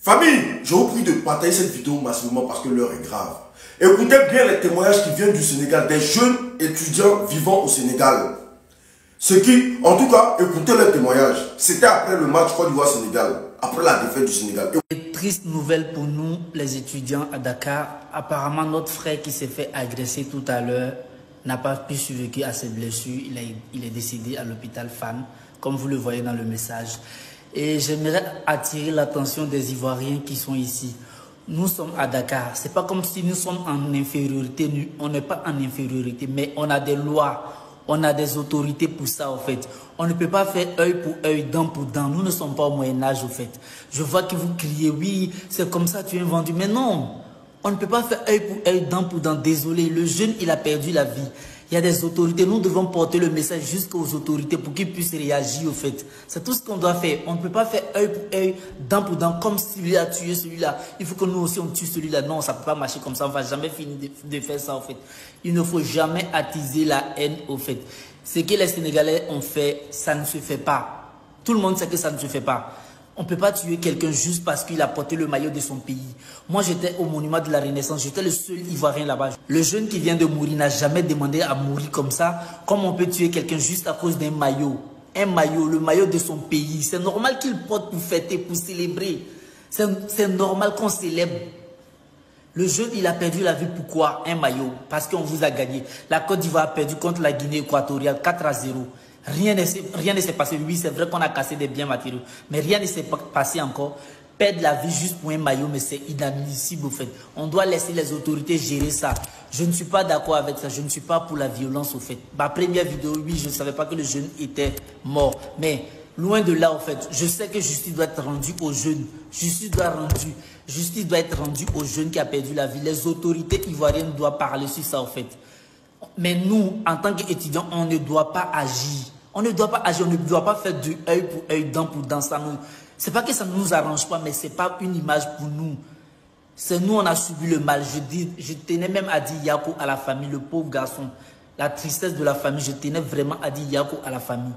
Famille, je vous prie de partager cette vidéo massivement parce que l'heure est grave. Écoutez bien les témoignages qui viennent du Sénégal, des jeunes étudiants vivant au Sénégal. En tout cas, écoutez leurs témoignages. C'était après le match Côte d'Ivoire-Sénégal, après la défaite du Sénégal. Triste nouvelle pour nous, les étudiants à Dakar. Apparemment, notre frère qui s'est fait agresser tout à l'heure n'a pas pu survivre à ses blessures. Il est décédé à l'hôpital FAN, comme vous le voyez dans le message. Et j'aimerais attirer l'attention des Ivoiriens qui sont ici. Nous sommes à Dakar. C'est pas comme si nous sommes en infériorité. On n'est pas en infériorité, mais on a des lois. On a des autorités pour ça, en fait. On ne peut pas faire œil pour œil, dent pour dent. Nous ne sommes pas au Moyen-Âge, en fait. Je vois que vous criez, oui, c'est comme ça, tu es vendu. Mais non, on ne peut pas faire œil pour œil, dent pour dent. Désolé, le jeune, il a perdu la vie. Il y a des autorités. Nous devons porter le message jusqu'aux autorités pour qu'ils puissent réagir, au fait. C'est tout ce qu'on doit faire. On ne peut pas faire œil pour œil, dent pour dent, comme si lui a tué celui-là. Il faut que nous aussi, on tue celui-là. Non, ça ne peut pas marcher comme ça. On ne va jamais finir de faire ça, au fait. Il ne faut jamais attiser la haine, au fait. Ce que les Sénégalais ont fait, ça ne se fait pas. Tout le monde sait que ça ne se fait pas. On ne peut pas tuer quelqu'un juste parce qu'il a porté le maillot de son pays. Moi, j'étais au monument de la Renaissance. J'étais le seul Ivoirien là-bas. Le jeune qui vient de mourir n'a jamais demandé à mourir comme ça. Comme on peut tuer quelqu'un juste à cause d'un maillot. Un maillot, le maillot de son pays. C'est normal qu'il porte pour fêter, pour célébrer. C'est normal qu'on célèbre. Le jeune, il a perdu la vie. Pourquoi? Un maillot. Parce qu'on vous a gagné. La Côte d'Ivoire a perdu contre la Guinée équatoriale 4-0. Rien ne s'est passé. Oui, c'est vrai qu'on a cassé des biens matériaux. Mais rien ne s'est passé encore. Perdre la vie juste pour un maillot, mais c'est inadmissible au fait. On doit laisser les autorités gérer ça. Je ne suis pas d'accord avec ça. Je ne suis pas pour la violence au fait. Ma première vidéo, oui, je ne savais pas que le jeune était mort. Mais loin de là, au fait, je sais que justice doit être rendue aux jeunes. Justice doit être rendue aux jeunes qui ont perdu la vie. Les autorités ivoiriennes doivent parler sur ça, au fait. Mais nous, en tant qu'étudiants, on ne doit pas agir. On ne doit pas agir, on ne doit pas faire du œil pour œil, dent pour dent. C'est pas que ça ne nous arrange pas, mais ce n'est pas une image pour nous. C'est nous, on a subi le mal. Je tenais même à dire Yako à la famille, le pauvre garçon. La tristesse de la famille, je tenais vraiment à dire Yako à la famille.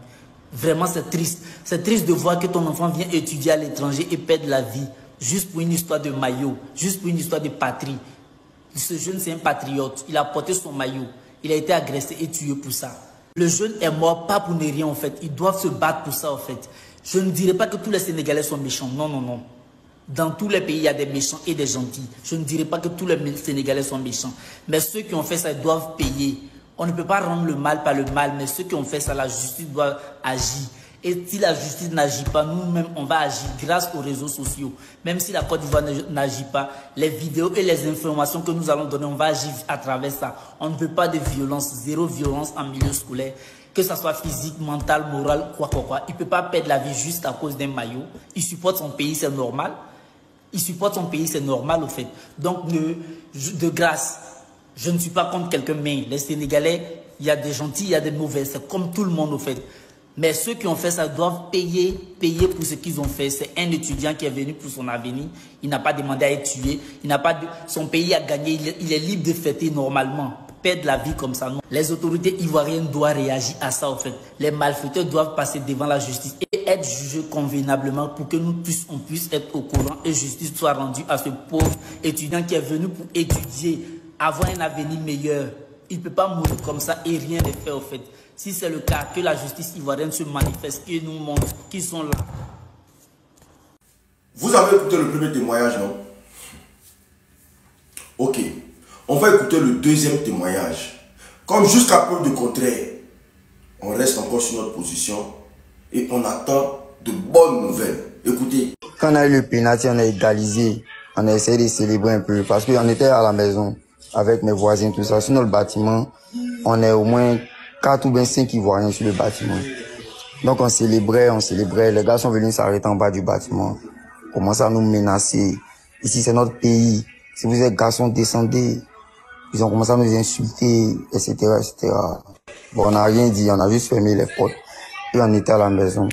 Vraiment, c'est triste. C'est triste de voir que ton enfant vient étudier à l'étranger et perd la vie. Juste pour une histoire de maillot, juste pour une histoire de patrie. Ce jeune, c'est un patriote. Il a porté son maillot. Il a été agressé et tué pour ça. Le jeune est mort, pas pour ne rien en fait. Ils doivent se battre pour ça en fait. Je ne dirais pas que tous les Sénégalais sont méchants. Non, non, non. Dans tous les pays, il y a des méchants et des gentils. Je ne dirais pas que tous les Sénégalais sont méchants. Mais ceux qui ont fait ça, ils doivent payer. On ne peut pas rendre le mal par le mal, mais ceux qui ont fait ça, la justice doit agir. Et si la justice n'agit pas, nous-mêmes, on va agir grâce aux réseaux sociaux. Même si la Côte d'Ivoire n'agit pas, les vidéos et les informations que nous allons donner, on va agir à travers ça. On ne veut pas de violence, zéro violence en milieu scolaire. Que ça soit physique, mental, moral, quoi. Il ne peut pas perdre la vie juste à cause d'un maillot. Il supporte son pays, c'est normal. Il supporte son pays, c'est normal au fait. Donc, de grâce, je ne suis pas contre quelqu'un, mais les Sénégalais, il y a des gentils, il y a des mauvais. C'est comme tout le monde au fait. Mais ceux qui ont fait ça doivent payer pour ce qu'ils ont fait. C'est un étudiant qui est venu pour son avenir. Il n'a pas demandé à être tué. Son pays a gagné. Il est libre de fêter normalement. Perdre la vie comme ça, non. Les autorités ivoiriennes doivent réagir à ça, en fait. Les malfaiteurs doivent passer devant la justice et être jugés convenablement pour que nous tous, on puisse être au courant et justice soit rendue à ce pauvre étudiant qui est venu pour étudier, avoir un avenir meilleur. Il ne peut pas mourir comme ça et rien n'est fait, en fait. Si c'est le cas, que la justice ivoirienne se manifeste et nous montre qu'ils sont là. Vous avez écouté le premier témoignage, non? Ok. On va écouter le deuxième témoignage. Comme jusqu'à preuve du contraire, on reste encore sur notre position et on attend de bonnes nouvelles. Écoutez. Quand on a eu le pénalty, on a égalisé. On a essayé de célébrer un peu parce qu'on était à la maison avec mes voisins, tout ça. Sur le bâtiment, on est au moins 4 ou bien 5 Ivoiriens sur le bâtiment. Donc on célébrait. Les gars sont venus s'arrêter en bas du bâtiment. Commencent à nous menacer. Ici c'est notre pays. Si vous êtes garçons, descendez. Ils ont commencé à nous insulter, etc., etc. Bon, on n'a rien dit, on a juste fermé les portes. Et on était à la maison.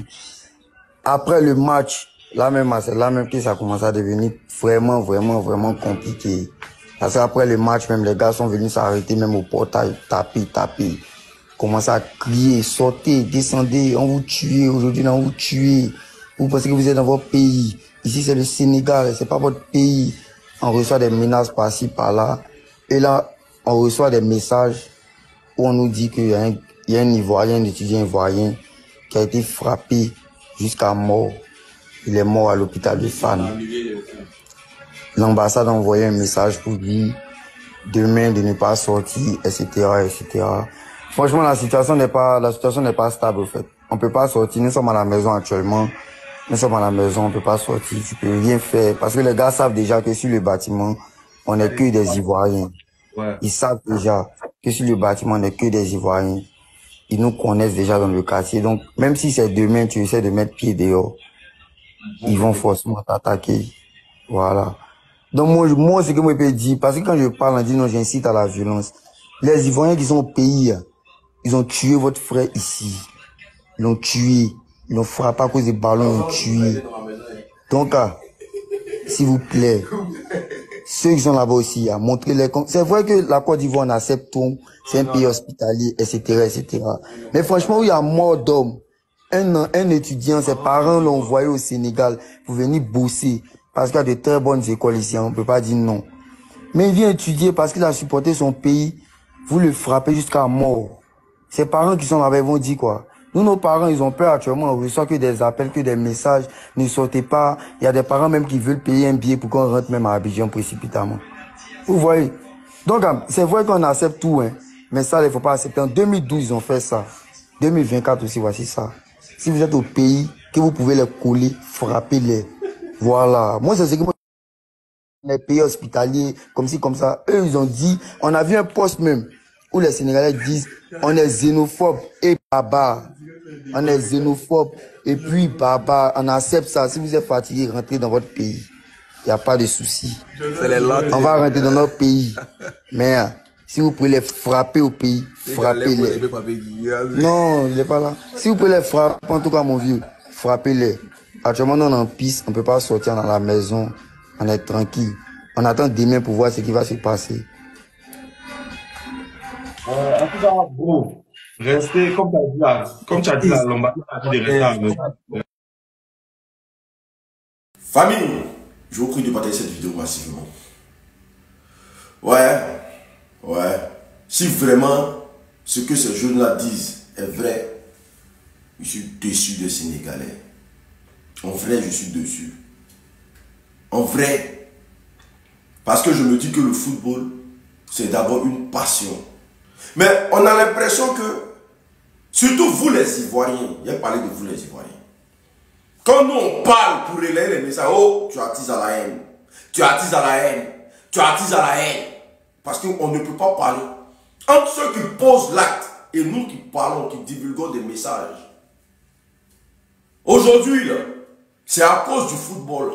Après le match, là même que ça a commencé à devenir vraiment compliqué. Parce qu'après le match, même les gars sont venus s'arrêter, même au portail, taper. Commencez à crier, sortez, descendez, on vous tue, aujourd'hui on vous tue. Vous pensez que vous êtes dans votre pays. Ici, c'est le Sénégal, c'est pas votre pays. On reçoit des menaces par-ci, par-là. Et là, on reçoit des messages où on nous dit qu'il y a un Ivoirien, un étudiant ivoirien qui a été frappé jusqu'à mort. Il est mort à l'hôpital de Fan. L'ambassade a envoyé un message pour dire demain de ne pas sortir, etc., etc. Franchement, la situation n'est pas stable, en fait. On peut pas sortir. Nous sommes à la maison actuellement. Nous sommes à la maison, on peut pas sortir. Tu peux rien faire. Parce que les gars savent déjà que sur le bâtiment, on n'est que des Ivoiriens. Ouais. Ils savent déjà que sur le bâtiment, on n'est que des Ivoiriens. Ils nous connaissent déjà dans le quartier. Donc, même si c'est demain, tu essaies de mettre pied dehors, ils vont forcément t'attaquer. Voilà. Donc, moi, ce que moi, je peux dire, parce que quand je parle, on dit non, j'incite à la violence. Les Ivoiriens qui sont au pays, ils ont tué votre frère ici. Ils l'ont tué. Ils l'ont frappé à cause des ballons, ils l'ont tué. Donc, s'il vous plaît, ceux qui sont là-bas aussi, montrez-les. C'est vrai que la Côte d'Ivoire, on accepte tout. C'est un pays hospitalier, etc., etc. Mais franchement, où il y a mort d'hommes, un étudiant, ses parents l'ont envoyé au Sénégal pour venir bosser. Parce qu'il y a de très bonnes écoles ici, on ne peut pas dire non. Mais il vient étudier parce qu'il a supporté son pays. Vous le frappez jusqu'à mort. Ses parents qui sont là-bas, ils vont dire quoi? Nous, nos parents, ils ont peur actuellement. On reçoit que des appels, que des messages. Ne sortez pas. Il y a des parents même qui veulent payer un billet pour qu'on rentre même à Abidjan précipitamment. Vous voyez? Donc, c'est vrai qu'on accepte tout, hein. Mais ça, il ne faut pas accepter. En 2012, ils ont fait ça. 2024 aussi, voici ça. Si vous êtes au pays, que vous pouvez les coller, frappez-les. Voilà. Moi, c'est ce que moi, les pays hospitaliers, comme ci, comme ça. Eux, ils ont dit, on a vu un poste même, où les Sénégalais disent, on est xénophobe et barbare. On est xénophobe et puis barbare. On accepte ça. Si vous êtes fatigué, rentrez dans votre pays. Il n'y a pas de souci. On va rentrer dans notre pays. Mais si vous pouvez les frapper au pays, frappez-les. Non, il n'est pas là. Si vous pouvez les frapper, en tout cas mon vieux, frappez-les. Actuellement, nous, on est en piste. On ne peut pas sortir dans la maison. On est tranquille. On attend demain pour voir ce qui va se passer. En tout cas, bro, restez, comme tu as dit là, l'ambassade a dit de rester à la maison. Famille, je vous prie de partager cette vidéo massivement. Ouais. Si vraiment ce que ces jeunes-là disent est vrai, je suis déçu des Sénégalais. En vrai, je suis déçu. En vrai. Parce que je me dis que le football, c'est d'abord une passion. Mais on a l'impression que, surtout vous les Ivoiriens, il y a parlé de vous les Ivoiriens. Quand nous on parle pour relayer les messages, oh, tu attises à la haine. Tu attises à la haine. Tu attises à la haine. Parce qu'on ne peut pas parler. Entre ceux qui posent l'acte et nous qui parlons, qui divulguons des messages. Aujourd'hui, c'est à cause du football.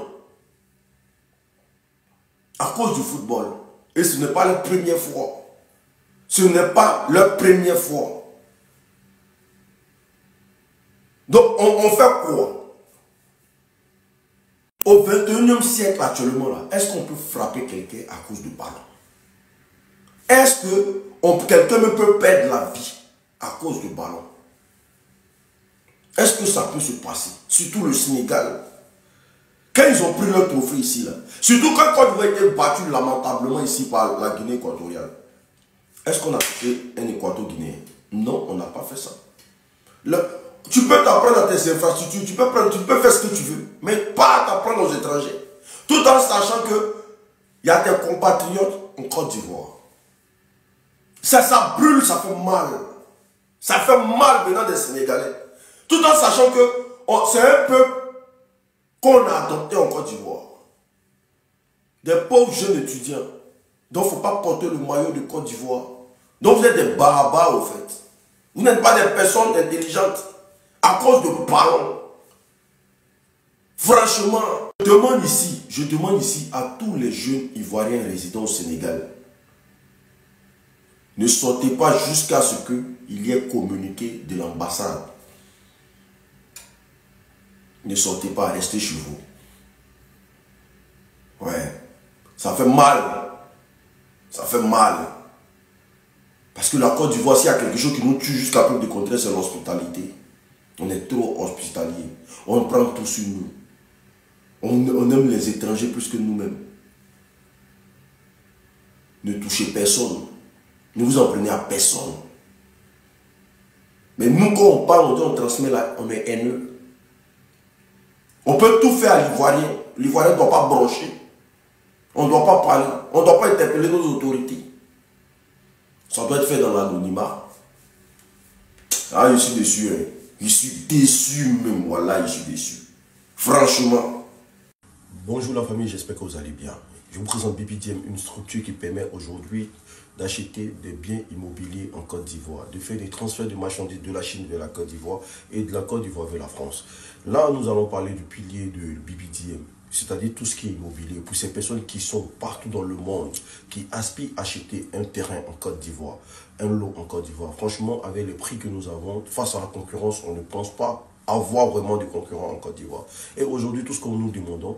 À cause du football. Et ce n'est pas la première fois. Ce n'est pas leur première fois. Donc, on fait quoi? Au 21e siècle actuellement, est-ce qu'on peut frapper quelqu'un à cause du ballon? Est-ce que quelqu'un peut perdre la vie à cause du ballon? Est-ce que ça peut se passer? Surtout le Sénégal. Quand ils ont pris leur trophée ici, là, surtout quand Côte d'Ivoire a été battu lamentablement ici par la Guinée équatoriale, est-ce qu'on a fait un Équato-Guinéen? Non, on n'a pas fait ça. Tu peux t'apprendre à tes infrastructures, tu peux faire ce que tu veux, mais pas t'apprendre aux étrangers. Tout en sachant que il y a tes compatriotes en Côte d'Ivoire. Ça brûle, ça fait mal. Ça fait mal venant des Sénégalais. Tout en sachant que c'est un peuple qu'on a adopté en Côte d'Ivoire. Des pauvres jeunes étudiants. Donc il ne faut pas porter le maillot de Côte d'Ivoire. Donc vous êtes des barbares au fait. Vous n'êtes pas des personnes intelligentes à cause de ballons. Franchement, je demande ici à tous les jeunes Ivoiriens résidant au Sénégal. Ne sortez pas jusqu'à ce qu'il y ait communiqué de l'ambassade. Ne sortez pas, restez chez vous. Ouais, ça fait mal. Ça fait mal. Parce que la Côte d'Ivoire, s'il y a quelque chose qui nous tue jusqu'à preuve de contraire, c'est l'hospitalité. On est trop hospitalier. On prend tout sur nous. On aime les étrangers plus que nous-mêmes. Ne touchez personne. Ne vous en prenez à personne. Mais nous, quand on parle, on transmet là, on est haineux. On peut tout faire à l'Ivoirien. L'Ivoirien ne doit pas brocher. On ne doit pas parler. On ne doit pas interpeller nos autorités. Ça doit être fait dans l'anonymat. Ah, je suis déçu. Hein. Je suis déçu même. Voilà, je suis déçu. Franchement. Bonjour la famille, j'espère que vous allez bien. Je vous présente BBDM, une structure qui permet aujourd'hui d'acheter des biens immobiliers en Côte d'Ivoire, de faire des transferts de marchandises de la Chine vers la Côte d'Ivoire et de la Côte d'Ivoire vers la France. Là, nous allons parler du pilier de BBDM, c'est-à-dire tout ce qui est immobilier. Pour ces personnes qui sont partout dans le monde, qui aspirent à acheter un terrain en Côte d'Ivoire, un lot en Côte d'Ivoire. Franchement, avec les prix que nous avons, face à la concurrence, on ne pense pas avoir vraiment de concurrents en Côte d'Ivoire. Et aujourd'hui, tout ce que nous demandons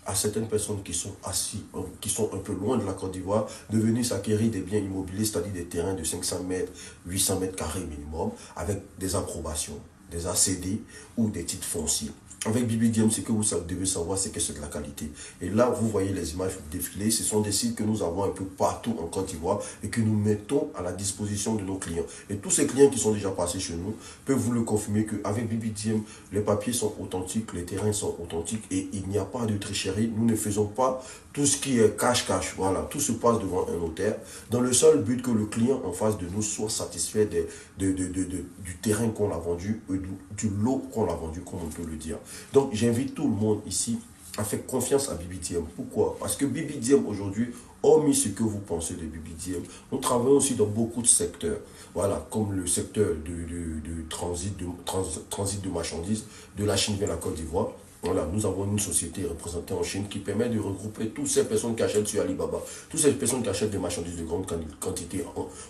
à certaines personnes qui sont assises, qui sont un peu loin de la Côte d'Ivoire, de venir s'acquérir des biens immobiliers, c'est-à-dire des terrains de 500 mètres, 800 mètres carrés minimum, avec des approbations, des ACD ou des titres fonciers. Avec BBDM, ce que vous devez savoir, c'est que c'est de la qualité. Et là, vous voyez les images défiler. Ce sont des sites que nous avons un peu partout en Côte d'Ivoire et que nous mettons à la disposition de nos clients. Et tous ces clients qui sont déjà passés chez nous peuvent vous le confirmer qu'avec BBDM, les papiers sont authentiques, les terrains sont authentiques et il n'y a pas de tricherie. Nous ne faisons pas tout ce qui est cash-cash. Voilà, tout se passe devant un notaire dans le seul but que le client en face de nous soit satisfait du terrain qu'on a vendu, du lot qu'on a vendu, comme on peut le dire. Donc, j'invite tout le monde ici à faire confiance à BBDM. Pourquoi? Parce que BBDM aujourd'hui, hormis ce que vous pensez de BBDM, nous travaillons aussi dans beaucoup de secteurs. Voilà, comme le secteur de transit de marchandises de la Chine vers la Côte d'Ivoire. Voilà, nous avons une société représentée en Chine qui permet de regrouper toutes ces personnes qui achètent sur Alibaba, toutes ces personnes qui achètent des marchandises de grande quantité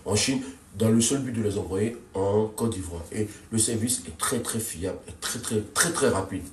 en Chine, dans le seul but de les envoyer en Côte d'Ivoire. Et le service est très fiable, et très rapide.